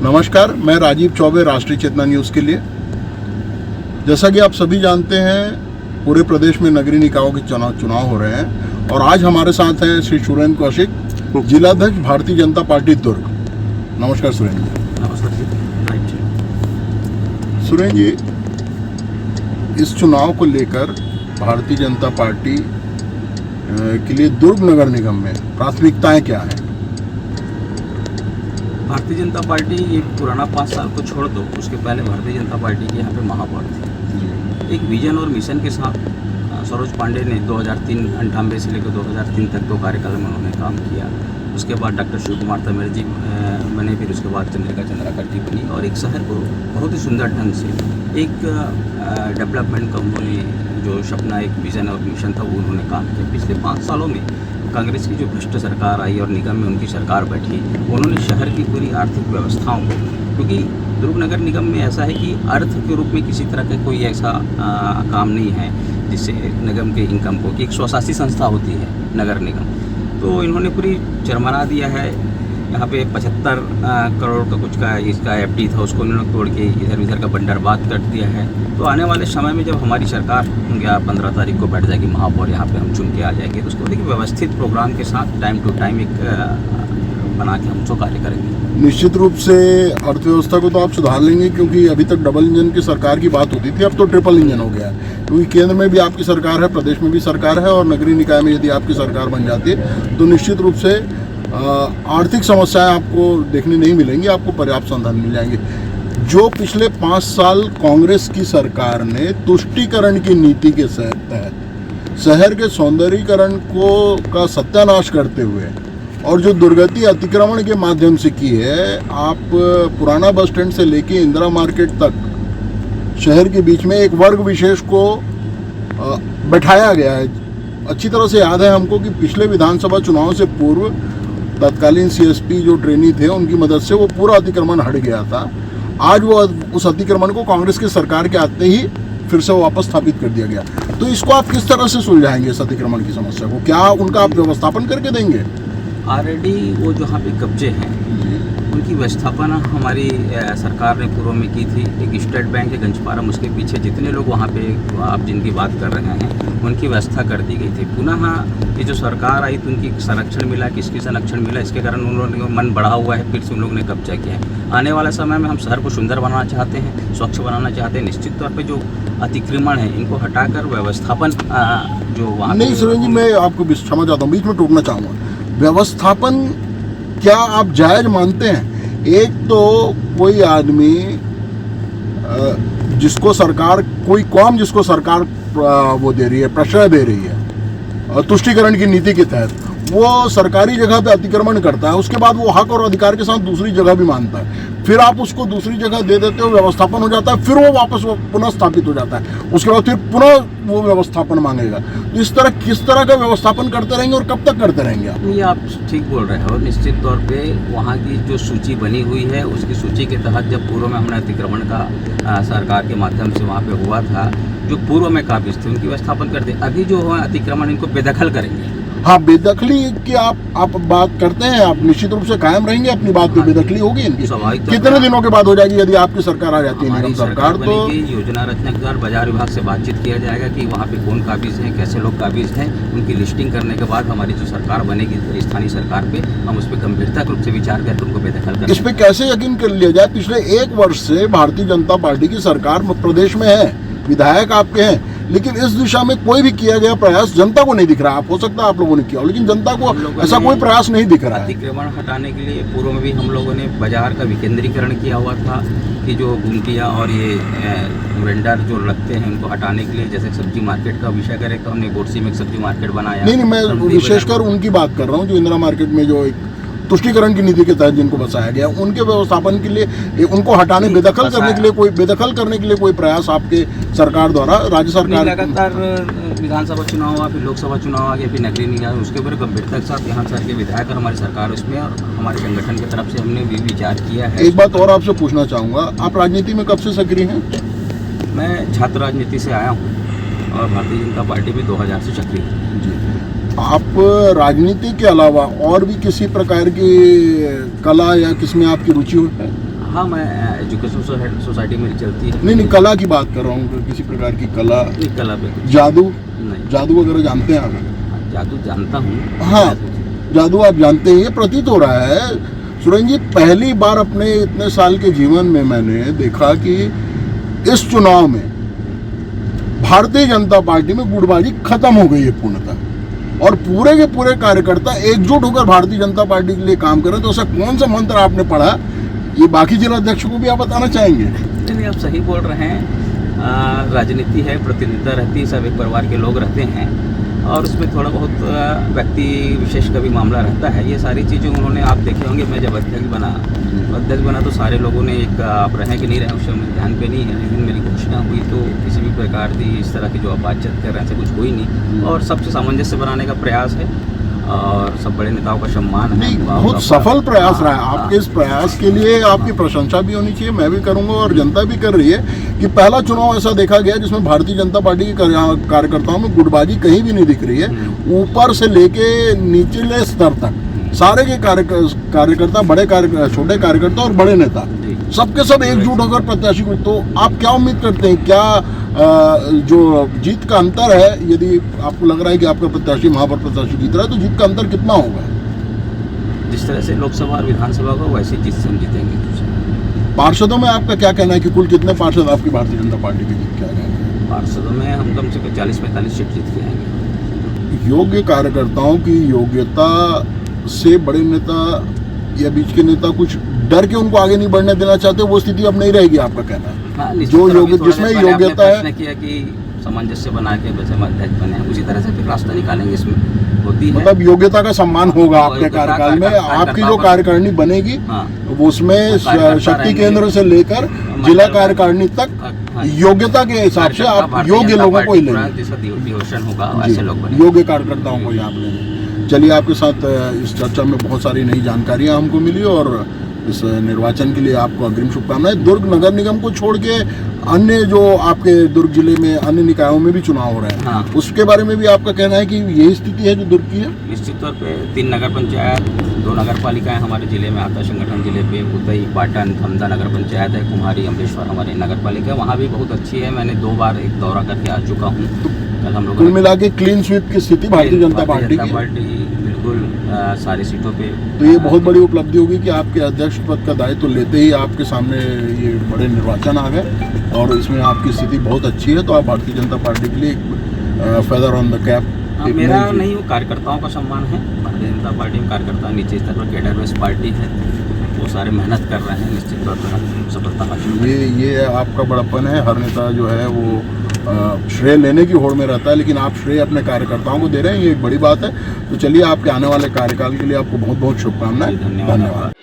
नमस्कार, मैं राजीव चौबे, राष्ट्रीय चेतना न्यूज़ के लिए। जैसा कि आप सभी जानते हैं, पूरे प्रदेश में नगरीय निकायों के चुनाव हो रहे हैं और आज हमारे साथ हैं श्री सुरेंद्र कौशिक, जिलाध्यक्ष भारतीय जनता पार्टी दुर्ग। नमस्कार सुरेंद्र जी। नमस्कार जी। सुरेंद्र जी, इस चुनाव को लेकर भारतीय जनता पार्टी के लिए दुर्ग नगर निगम में प्राथमिकताएं क्या हैं? भारतीय जनता पार्टी ये पुराना 5 साल को छोड़ दो, उसके पहले भारतीय जनता पार्टी की यहाँ पे महापौर थी। एक विजन और मिशन के साथ सरोज पांडे ने 2003 से लेकर 2003 तक 2 कार्यकाल में उन्होंने काम किया। उसके बाद डॉक्टर शिव कुमार तमेर जी बने, फिर उसके बाद चंद्रिका चंद्राकर जी बनी और एक शहर को बहुत ही सुंदर ढंग से एक डेवलपमेंट का उन्होंने जो सपना, एक विजन और मिशन था, वो उन्होंने काम किया। पिछले 5 सालों में कांग्रेस की जो भ्रष्ट सरकार आई और निगम में उनकी सरकार बैठी, उन्होंने शहर की पूरी आर्थिक व्यवस्थाओं को, क्योंकि दुर्ग नगर निगम में ऐसा है कि अर्थ के रूप में किसी तरह का कोई ऐसा काम नहीं है जिससे निगम के इनकम को, कि एक स्वशासी संस्था होती है नगर निगम, तो इन्होंने पूरी चरमरा दिया है। यहाँ पे 75 करोड़ का कुछ का इसका एफडी था, उसको उन्होंने तोड़ के इधर उधर का बंदरबात कर दिया है। तो आने वाले समय में जब हमारी सरकार 15 तारीख को बैठ जाएगी, महापौर यहाँ पे हम चुन के आ जाएंगे, तो उसको देखिए व्यवस्थित प्रोग्राम के साथ टाइम टू टाइम एक बना के हम उसको कार्य करेंगे। निश्चित रूप से अर्थव्यवस्था को तो आप सुधार लेंगे, क्योंकि अभी तक डबल इंजन की सरकार की बात होती थी, अब तो ट्रिपल इंजन हो गया है। क्योंकि केंद्र में भी आपकी सरकार है, प्रदेश में भी सरकार है और नगरीय निकाय में यदि आपकी सरकार बन जाती है तो निश्चित रूप से आर्थिक समस्याएं आपको देखने नहीं मिलेंगी, आपको पर्याप्त समाधान मिल जाएंगे। जो पिछले 5 साल कांग्रेस की सरकार ने तुष्टीकरण की नीति के तहत शहर के सौंदर्यीकरण का सत्यानाश करते हुए और जो दुर्गति अतिक्रमण के माध्यम से की है, आप पुराना बस स्टैंड से लेके इंदिरा मार्केट तक शहर के बीच में एक वर्ग विशेष को बैठाया गया है। अच्छी तरह से याद है हमको कि पिछले विधानसभा चुनाव से पूर्व तत्कालीन सीएसपी जो ट्रेनी थे, उनकी मदद से वो पूरा अतिक्रमण हट गया था। आज वो उस अतिक्रमण को कांग्रेस की सरकार के आते ही फिर से वापस स्थापित कर दिया गया। तो इसको आप किस तरह से सुलझाएंगे, इस अतिक्रमण की समस्या को? क्या उनका आप व्यवस्थापन करके देंगे? ऑलरेडी वो जहाँ पे कब्जे हैं उनकी व्यवस्थापना हमारी सरकार ने पूर्व में की थी। एक स्टेट बैंक है गंजपारम, उसके पीछे जितने लोग वहाँ पे आप जिनकी बात कर रहे हैं, उनकी व्यवस्था कर दी गई थी। पुनः ये जो सरकार आई तो उनकी संरक्षण मिला, किसकी संरक्षण मिला, इसके कारण उन्होंने मन बढ़ा हुआ है, फिर से उन लोगों ने कब्जा किया है। आने वाले समय में हम शहर को सुंदर बनाना चाहते हैं, स्वच्छ बनाना चाहते हैं। निश्चित तौर पर जो अतिक्रमण है इनको हटाकर व्यवस्थापन जो वहाँ नहीं सुरेंद्र जी, मैं आपको क्षमा चाहता हूँ, बीच में टोकना चाहूँगा। व्यवस्थापन क्या आप जायज मानते हैं? एक तो कोई आदमी जिसको सरकार, कोई कौम जिसको सरकार वो दे रही है, प्रश्रय दे रही है तुष्टीकरण की नीति के तहत, वो सरकारी जगह पे अतिक्रमण करता है, उसके बाद वो हक और अधिकार के साथ दूसरी जगह भी मानता है, फिर आप उसको दूसरी जगह दे देते हो, व्यवस्थापन हो जाता है, फिर वो वापस पुनः स्थापित हो जाता है, उसके बाद फिर पुनः वो व्यवस्थापन मांगेगा। तो इस तरह किस तरह का व्यवस्थापन करते रहेंगे और कब तक करते रहेंगे आप? ये आप ठीक बोल रहे हो। निश्चित तौर पे वहाँ की जो सूची बनी हुई है, उसकी सूची के तहत जब पूर्व में हमने अतिक्रमण का सरकार के माध्यम से वहाँ पे हुआ था, जो पूर्व में काबिज थे उनकी व्यवस्थापन करते। अभी जो है अतिक्रमण, इनको बेदखल करेंगे। हाँ, बेदखली की आप बात करते हैं, आप निश्चित रूप से कायम रहेंगे अपनी बात पे? बेदखली होगी इनकी कितने दिनों के बाद हो जाएगी यदि आपकी सरकार आ जाती है, निगम सरकार? तो योजना रचना के बाद बाजार विभाग से बातचीत किया जाएगा कि वहाँ पे कौन काबिज हैं, कैसे लोग काबिज हैं, उनकी लिस्टिंग करने के बाद हमारी जो सरकार बनेगी स्थानीय सरकार पे, हम उस पर गंभीरता रूप से विचार करके उनको बेदखल करेंगे। इस पे कैसे यकीन कर लिया जाए? पिछले 1 वर्ष से भारतीय जनता पार्टी की सरकार प्रदेश में है, विधायक आपके हैं, लेकिन इस दिशा में कोई भी किया गया प्रयास जनता को नहीं दिख रहा। आप हो सकता है आप लोगों ने किया, लेकिन जनता को ऐसा कोई प्रयास नहीं दिख रहा है। अतिक्रमण हटाने के लिए पूर्व में भी हम लोगों ने बाजार का विकेंद्रीकरण किया हुआ था कि जो गुमटियाँ और ये वेंडर जो लगते हैं उनको हटाने के लिए, जैसे सब्जी मार्केट का विषय करें तो हमने गोरसी में एक सब्जी मार्केट बनाया। नहीं, मैं विशेषकर उनकी बात कर रहा हूँ जो इंदिरा मार्केट में जो एक तुष्टीकरण की नीति के तहत जिनको बसाया गया, उनके व्यवस्थापन के लिए, उनको हटाने, बेदखल करने के लिए कोई प्रयास आपके सरकार द्वारा, राज्य सरकार? लगातार विधानसभा चुनाव हुआ, फिर लोकसभा चुनाव आ गया, फिर नगरीय निकाय, उसके ऊपर गंभीरता के साथ यहाँ सर के विधायक और हमारी सरकार उसमें और हमारे संगठन की तरफ से हमने भी विचार किया है। एक बात और आपसे पूछना चाहूँगा, आप राजनीति में कब से सक्रिय हैं? मैं छात्र राजनीति से आया हूँ और भारतीय जनता पार्टी भी 2000 से सक्रिय है। जी, आप राजनीति के अलावा और भी किसी प्रकार की कला या किसमें आपकी रुचि है? हाँ, मैं एजुकेशन सोसाइटी में चलती है। नहीं, कला की बात कर रहा हूँ, किसी प्रकार की कला, नहीं, कला पे कुछ जादू नहीं। जादू वगैरह जानते हैं आप? जादू जानता हूँ। हाँ, जादू आप जानते हैं। ये प्रतीत हो रहा है सुरेंद्र जी, पहली बार अपने इतने साल के जीवन में मैंने देखा कि इस चुनाव में भारतीय जनता पार्टी में गुटबाजी खत्म हो गई है पूर्णतः, और पूरे के पूरे कार्यकर्ता एकजुट होकर भारतीय जनता पार्टी के लिए काम कर रहे हैं। तो ऐसा कौन सा मंत्र आपने पढ़ा, ये बाकी जिला अध्यक्षों को भी आप बताना चाहेंगे? नहीं, आप सही बोल रहे हैं। राजनीति है, प्रतिनिधित्व रहती है, सब एक परिवार के लोग रहते हैं, और उसमें थोड़ा बहुत व्यक्ति विशेष का भी मामला रहता है। ये सारी चीज़ें उन्होंने, आप देखे होंगे, मैं जब अध्यक्ष बना तो सारे लोगों ने एक, आप रहें कि नहीं रहें उस समय ध्यान पे नहीं है, लेकिन मेरी घोषणा हुई तो किसी भी प्रकार की इस तरह की जो आप बातचीत कर रहे हैं, ऐसा कुछ हुई नहीं, और सबसे सामंजस्य बनाने का प्रयास है, और सब बड़े नेताओं का सम्मान है। नहीं, बहुत सफल प्रयास रहा है आपके। इस प्रयास के लिए आपकी प्रशंसा भी होनी चाहिए, मैं भी करूंगा और जनता भी कर रही है कि पहला चुनाव ऐसा देखा गया जिसमें भारतीय जनता पार्टी के कार्यकर्ताओं में गुटबाजी कहीं भी नहीं दिख रही है। ऊपर से लेके निचले स्तर तक सारे के कार्यकर्ता, बड़े छोटे कार्यकर्ता और बड़े नेता, सबके सब एकजुट होकर प्रत्याशी को। तो आप क्या उम्मीद करते हैं, क्या जो जीत का अंतर है, यदि आपको लग रहा है कि आपका प्रत्याशी वहां पर प्रत्याशी जीत रहा है, तो जीत का अंतर कितना होगा? जिस तरह से लोकसभा और विधानसभा को, वैसे जीत से हम जीतेंगे। पार्षदों में आपका क्या कहना है कि कुल कितने पार्षद आपकी भारतीय जनता पार्टी के जीत के आ जाएंगे? पार्षदों में हम कम से कम 40-45 सीट जीत के आएंगे। योग्य कार्यकर्ताओं की योग्यता से बड़े नेता या बीच के नेता कुछ डर के उनको आगे नहीं बढ़ने देना चाहते, वो स्थिति अब नहीं रहेगी, आपका कहना है? हाँ, जो योग्य, जिसमें योग्यता है, किया कि सामंजस्य बना के वैसे अध्यक्ष बने, उसी तरह से फिर रास्ता निकालेंगे। इसमें होती है, मतलब योग्यता का सम्मान होगा आपके कार्यकाल में। आपकी जो कार्यकारिणी बनेगी उसमें शक्ति केंद्र से लेकर जिला कार्यकारिणी तक योग्यता के हिसाब से आप योग्य लोगों को ही लेंगे, होगा, ऐसे लोग बने, योग्य कार्यकर्ताओं को ही आप लेंगे। चलिए, आपके साथ इस चर्चा में बहुत सारी नई जानकारियां हमको मिली, और इस निर्वाचन के लिए आपको अग्रिम शुभकामनाएं। दुर्ग नगर निगम को छोड़ के अन्य जो आपके दुर्ग जिले में अन्य निकायों में भी चुनाव हो रहे हैं, हाँ, उसके बारे में भी आपका कहना है कि यही स्थिति है जो दुर्ग की है? निश्चित तौर पे 3 नगर पंचायत, 2 नगर पालिकाएं हमारे जिले में आता है। संगठन जिले पे उदई, पाटन, धमदा नगर पंचायत है, कुम्हारी, अमलेश्वर हमारी नगर पालिका, वहाँ भी बहुत अच्छी है। मैंने 2 बार एक दौरा करके आ चुका हूँ। कल हम लोग कुल मिला के क्लीन स्वीप की स्थिति भारतीय जनता पार्टी की बिल्कुल सारी सीटों पे। तो ये बहुत बड़ी उपलब्धि होगी कि आपके अध्यक्ष पद का दायित्व लेते ही आपके सामने ये बड़े निर्वाचन आ गए, और इसमें आपकी स्थिति बहुत अच्छी है। तो आप भारतीय जनता पार्टी के लिए एक फेदर ऑन द कैप। मेरा नहीं, वो कार्यकर्ताओं का सम्मान है। भारतीय जनता पार्टी में कार्यकर्ता नीचे स्तर पर कैडर बेस्ड पार्टी है, वो सारे मेहनत कर रहे हैं, निश्चित तौर पर हम सफलता हासिल। ये आपका बड़प्पन है। हर नेता जो है वो श्रेय लेने की होड़ में रहता है, लेकिन आप श्रेय अपने कार्यकर्ताओं को दे रहे हैं, ये एक बड़ी बात है। तो चलिए, आपके आने वाले कार्यकाल के लिए आपको बहुत बहुत शुभकामनाएं। धन्यवाद।